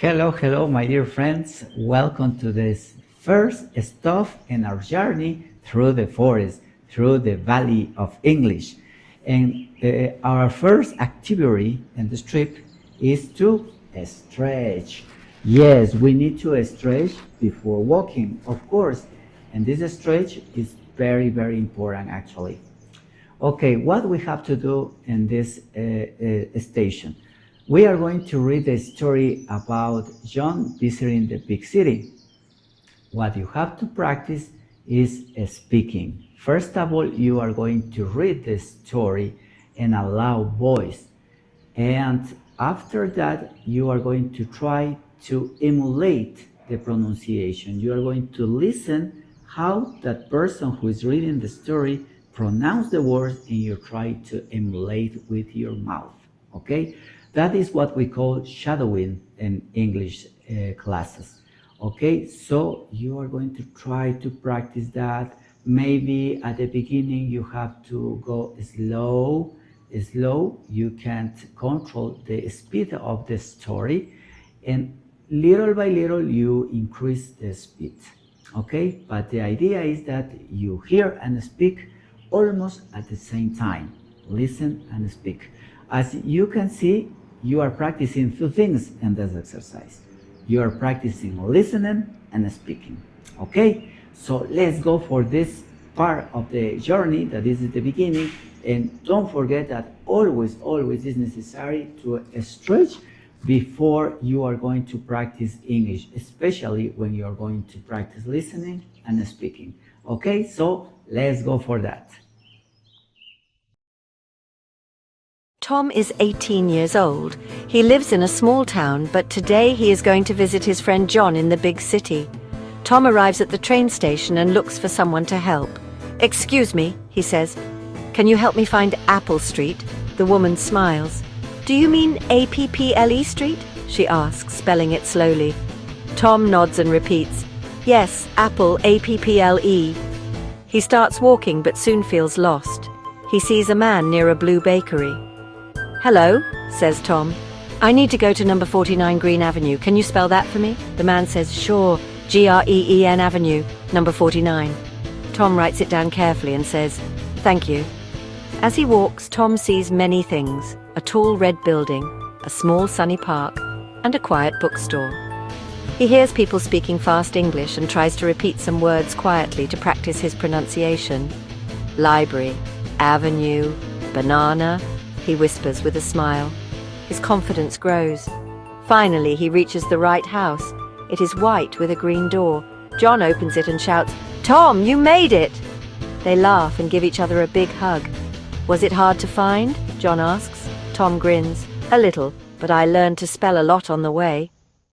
Hello, hello, my dear friends. Welcome to this first stop in our journey through the forest, through the Valley of English. And our first activity in this trip is to stretch. Yes, we need to stretch before walking, of course. And this stretch is very, very important actually. Okay, what we have to do in this station? We are going to read the story about John visiting the big city. What you have to practice is speaking. First of all, you are going to read the story in a loud voice. And after that, you are going to try to emulate the pronunciation. You are going to listen how that person who is reading the story pronounce the words and you try to emulate with your mouth. Okay? That is what we call shadowing in English classes. Okay, so you are going to try to practice that. Maybe at the beginning you have to go slow. You can't control the speed of the story, and little by little you increase the speed. Okay, but the idea is that you hear and speak almost at the same time. Listen and speak. As you can see, you are practicing two things in this exercise. You are practicing listening and speaking. Okay, so let's go for this part of the journey that is at the beginning. And don't forget that always is necessary to stretch before you are going to practice English, especially when you are going to practice listening and speaking. Okay, so let's go for that. Tom is 18 years old. He lives in a small town, but today he is going to visit his friend John in the big city. Tom arrives at the train station and looks for someone to help. "Excuse me," he says. "Can you help me find Apple Street?" The woman smiles. "Do you mean Apple Street?" she asks, spelling it slowly. Tom nods and repeats, "Yes, Apple, Apple." He starts walking but soon feels lost. He sees a man near a blue bakery. "Hello," says Tom. "I need to go to number 49 Green Avenue. Can you spell that for me?" The man says, "Sure, Green Avenue, number 49. Tom writes it down carefully and says, "Thank you." As he walks, Tom sees many things: a tall red building, a small sunny park, and a quiet bookstore. He hears people speaking fast English and tries to repeat some words quietly to practice his pronunciation. "Library, avenue, banana," he whispers with a smile. His confidence grows. Finally, he reaches the right house. It is white with a green door. John opens it and shouts, "Tom, you made it!" They laugh and give each other a big hug. "Was it hard to find?" John asks. Tom grins. "A little, but I learned to spell a lot on the way."